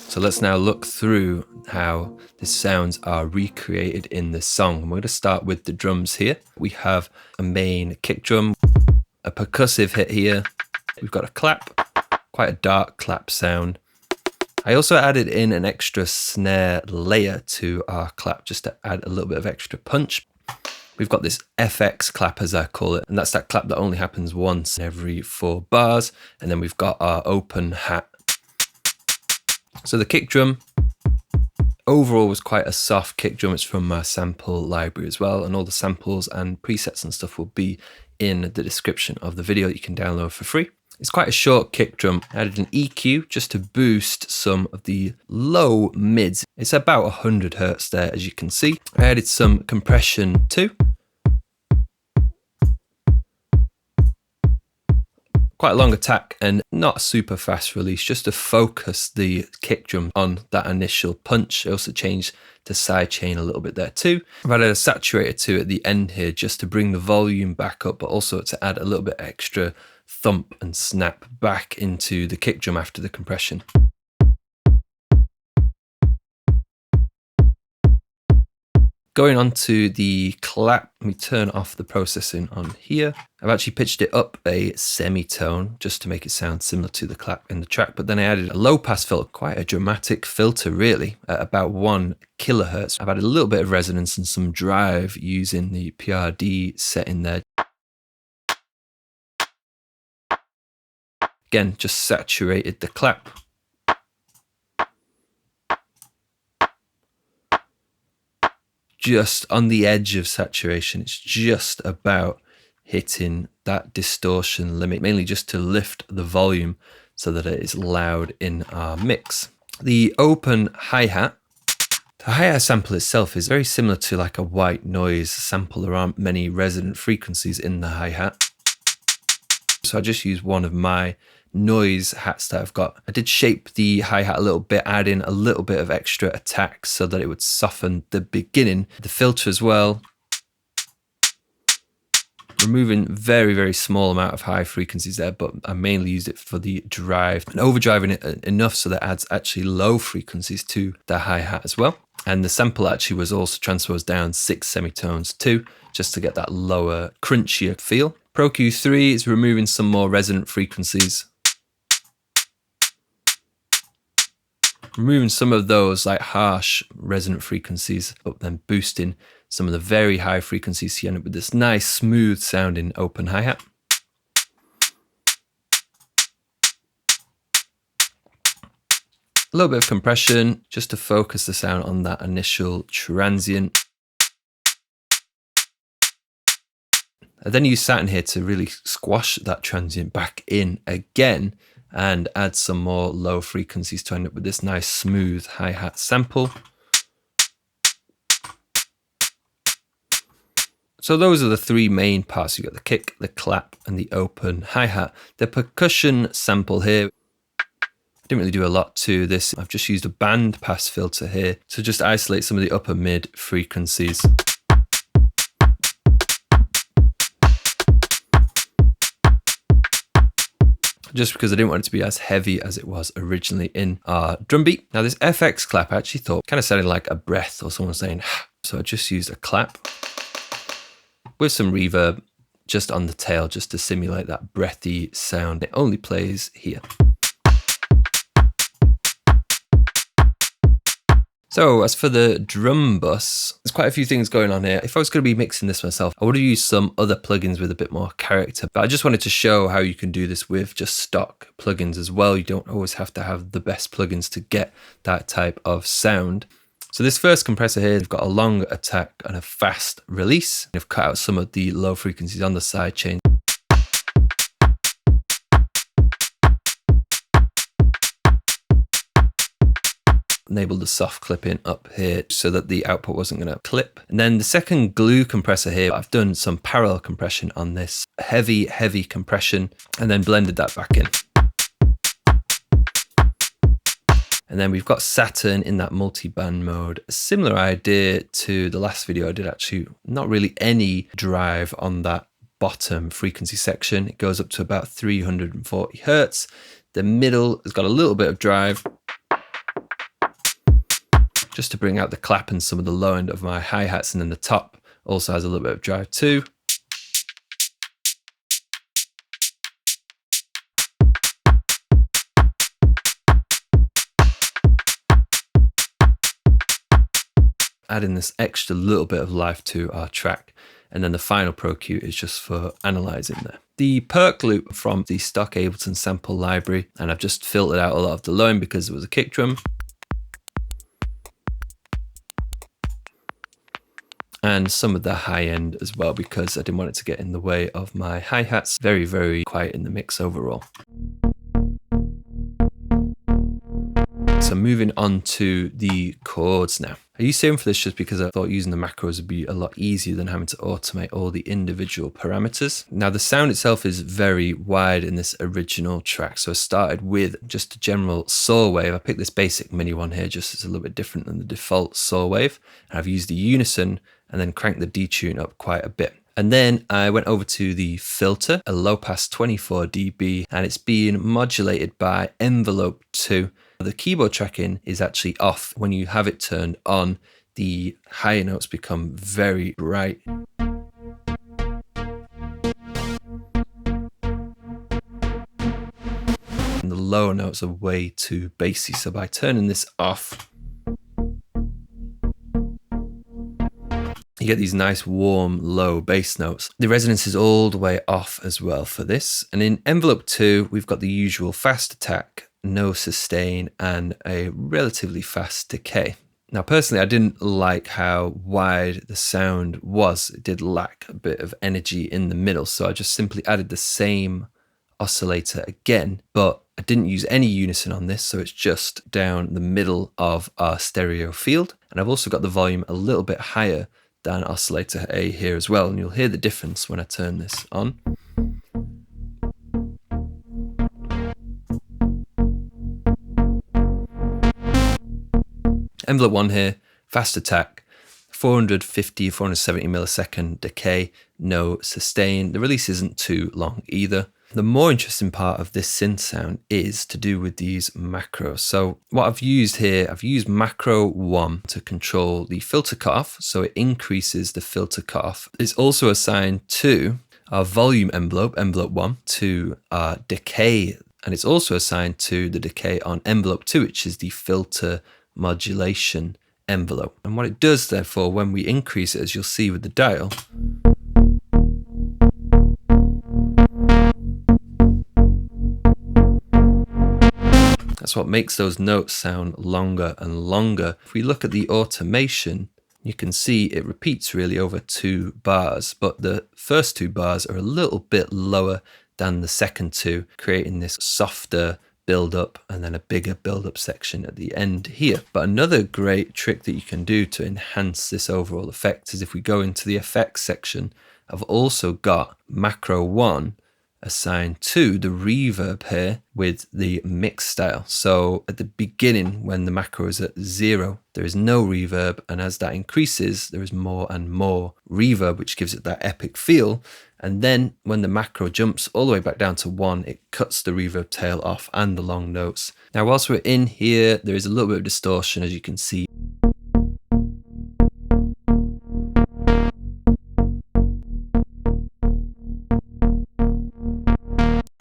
So let's now look through how the sounds are recreated in this song. We're going to start with the drums here. We have a main kick drum, a percussive hit here. We've got a clap, quite a dark clap sound. I also added in an extra snare layer to our clap just to add a little bit of extra punch. We've got this FX clap, as I call it, and that's that clap that only happens once every 4 bars. And then we've got our open hat. So the kick drum overall was quite a soft kick drum. It's from my sample library as well, and all the samples and presets and stuff will be in the description of the video that you can download for free. It's quite a short kick drum. I added an EQ just to boost some of the low mids. It's about 100 Hertz there, as you can see. I added some compression too. Quite a long attack and not a super fast release, just to focus the kick drum on that initial punch. I also changed the sidechain a little bit there too. I've added a saturator too at the end here just to bring the volume back up, but also to add a little bit extra thump and snap back into the kick drum after the compression. Going on to the clap, we turn off the processing on here. I've actually pitched it up a semitone just to make it sound similar to the clap in the track, but then I added a low pass filter, quite a dramatic filter really, at about 1 kilohertz. I've added a little bit of resonance and some drive using the PRD setting there. Again, just saturated the clap. Just on the edge of saturation. It's just about hitting that distortion limit, mainly just to lift the volume so that it is loud in our mix. The open hi-hat. The hi-hat sample itself is very similar to like a white noise sample. There aren't many resonant frequencies in the hi-hat. So I just use one of my noise hats that I've got. I did shape the hi-hat a little bit, add in a little bit of extra attack so that it would soften the beginning. The filter as well. Removing very, very small amount of high frequencies there, but I mainly used it for the drive and overdriving it enough so that it adds actually low frequencies to the hi-hat as well. And the sample actually was also transposed down 6 semitones too, just to get that lower, crunchier feel. Pro Q3 is removing some more resonant frequencies. Removing some of those like harsh resonant frequencies, but then boosting some of the very high frequencies so you end up with this nice smooth sounding open hi-hat. A little bit of compression just to focus the sound on that initial transient. I then use satin here to really squash that transient back in again and add some more low frequencies to end up with this nice smooth hi-hat sample. So those are the 3 main parts. You've got the kick, the clap, and the open hi-hat. The percussion sample here, I didn't really do a lot to this. I've just used a band pass filter here to just isolate some of the upper mid frequencies. Just because I didn't want it to be as heavy as it was originally in our drum beat. Now this FX clap I actually thought kind of sounded like a breath or someone saying, so I just used a clap with some reverb just on the tail just to simulate that breathy sound. It only plays here. So as for the drum bus, there's quite a few things going on here. If I was going to be mixing this myself, I would have used some other plugins with a bit more character. But I just wanted to show how you can do this with just stock plugins as well. You don't always have to have the best plugins to get that type of sound. So this first compressor here, we've got a long attack and a fast release. I've cut out some of the low frequencies on the side chain. Enabled the soft clipping up here so that the output wasn't going to clip. And then the second glue compressor here, I've done some parallel compression on this heavy compression and then blended that back in. And then we've got Saturn in that multi-band mode. A similar idea to the last video I did, actually not really any drive on that bottom frequency section. It goes up to about 340 Hertz. The middle has got a little bit of drive. just to bring out the clap and some of the low end of my hi-hats, and then the top also has a little bit of drive too. Adding this extra little bit of life to our track. And then the final Pro Cue is just for analyzing there. The perk loop from the stock Ableton sample library, and I've just filtered out a lot of the low end because it was a kick drum. And some of the high end as well, because I didn't want it to get in the way of my hi-hats. Very, very quiet in the mix overall. So moving on to the chords now. I used Serum for this just because I thought using the macros would be a lot easier than having to automate all the individual parameters. Now the sound itself is very wide in this original track. So I started with just a general saw wave. I picked this basic mini one here, just as a little bit different than the default saw wave. And I've used the unison and then cranked the detune up quite a bit. And then I went over to the filter, a low pass 24 dB, and it's being modulated by Envelope 2. The keyboard tracking is actually off. When you have it turned on, the higher notes become very bright. And the lower notes are way too bassy. So by turning this off, you get these nice warm low bass notes. The resonance is all the way off as well for this. And in Envelope 2, we've got the usual fast attack, no sustain, and a relatively fast decay. Now personally, I didn't like how wide the sound was. It did lack a bit of energy in the middle, so I just simply added the same oscillator again, but I didn't use any unison on this, so it's just down the middle of our stereo field. And I've also got the volume a little bit higher than oscillator A here as well, and you'll hear the difference when I turn this on. Envelope 1 here, fast attack, 450, 470 millisecond decay, no sustain. The release isn't too long either. The more interesting part of this synth sound is to do with these macros. So what I've used here, I've used macro 1 to control the filter cutoff, so it increases the filter cutoff. It's also assigned to our volume envelope, envelope 1, to our decay, and it's also assigned to the decay on envelope 2, which is the filter modulation envelope. And what it does therefore when we increase it, as you'll see with the dial, that's what makes those notes sound longer and longer. If we look at the automation, you can see it repeats really over 2 bars, but the first 2 bars are a little bit lower than the second 2, creating this softer build up and then a bigger build up section at the end here. But another great trick that you can do to enhance this overall effect is if we go into the effects section, I've also got macro 1 assigned to the reverb here with the mix style. So at the beginning, when the macro is at 0, there is no reverb, and as that increases, there is more and more reverb, which gives it that epic feel. And then when the macro jumps all the way back down to 1, it cuts the reverb tail off and the long notes. Now, whilst we're in here, there is a little bit of distortion, as you can see.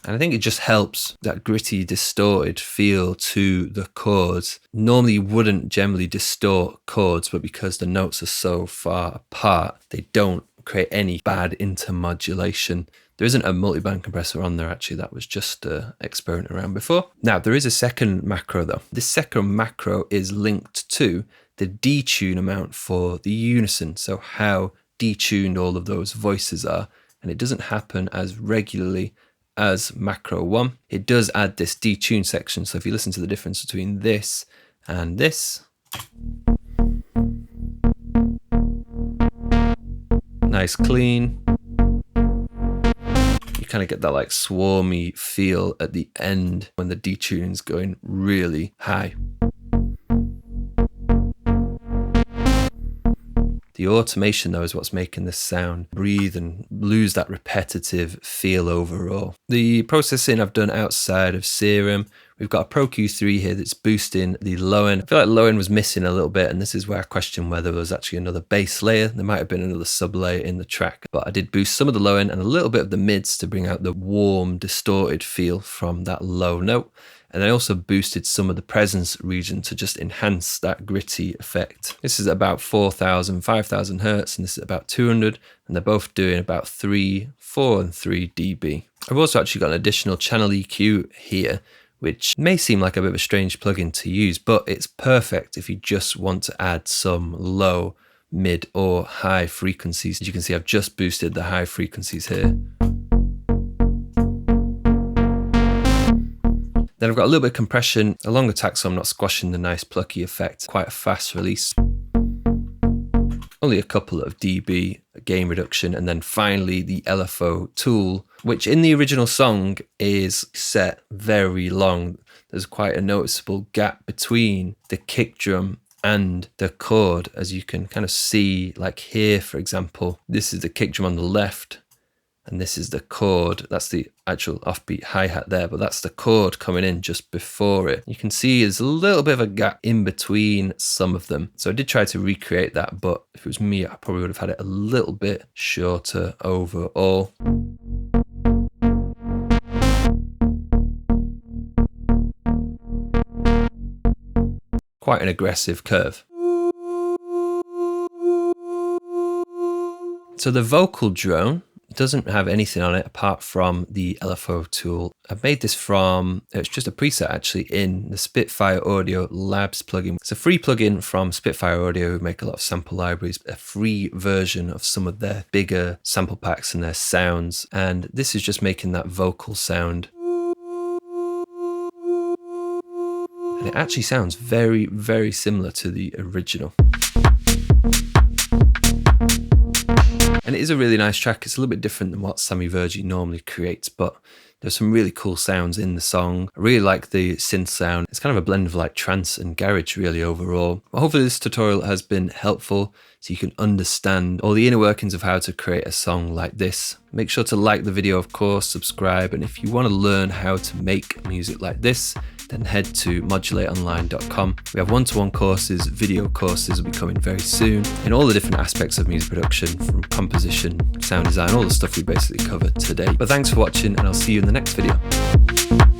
And I think it just helps that gritty, distorted feel to the chords. Normally you wouldn't generally distort chords, but because the notes are so far apart, they don't create any bad intermodulation. There isn't a multiband compressor on there actually, that was just experimenting around before. Now there is a second macro though. This second macro is linked to the detune amount for the unison, so how detuned all of those voices are, and it doesn't happen as regularly as macro 1. It does add this detune section, so if you listen to the difference between this and this, nice clean, you kind of get that like swarmy feel at the end when the detune is going really high. The automation though is what's making this sound breathe and lose that repetitive feel overall. The processing I've done outside of Serum We've got a Pro Q3 here that's boosting the low end. I feel like low end was missing a little bit, and this is where I question whether there was actually another bass layer. There might have been another sub layer in the track, but I did boost some of the low end and a little bit of the mids to bring out the warm, distorted feel from that low note. And I also boosted some of the presence region to just enhance that gritty effect. This is about 4,000, 5,000 hertz, and this is about 200, and they're both doing about 3, 4, and 3 dB. I've also actually got an additional channel EQ here, which may seem like a bit of a strange plugin to use, but it's perfect if you just want to add some low, mid, or high frequencies. As you can see, I've just boosted the high frequencies here. Then I've got a little bit of compression along the tack, so I'm not squashing the nice plucky effect. Quite a fast release. Only a couple of dB gain reduction, and then finally the LFO tool, which in the original song is set very long. There's quite a noticeable gap between the kick drum and the chord, as you can kind of see, like here, for example. This is the kick drum on the left, and this is the chord. That's the actual offbeat hi-hat there, but that's the chord coming in just before it. You can see there's a little bit of a gap in between some of them. So I did try to recreate that, but if it was me, I probably would have had it a little bit shorter overall. Quite an aggressive curve. So the vocal drone doesn't have anything on it apart from the LFO tool. I've made this from, it's just a preset actually in the Spitfire Audio Labs plugin. It's a free plugin from Spitfire Audio, who make a lot of sample libraries, a free version of some of their bigger sample packs and their sounds. And this is just making that vocal sound. And it actually sounds very, very similar to the original. And it is a really nice track. It's a little bit different than what Sammy Virji normally creates, but there's some really cool sounds in the song. I really like the synth sound. It's kind of a blend of like trance and garage really overall. Well, hopefully this tutorial has been helpful so you can understand all the inner workings of how to create a song like this. Make sure to like the video, of course, subscribe, and if you want to learn how to make music like this, then head to modulateonline.com. We have one-to-one courses, video courses will be coming very soon in all the different aspects of music production, from composition, sound design, all the stuff we basically covered today. But thanks for watching, and I'll see you in the next video.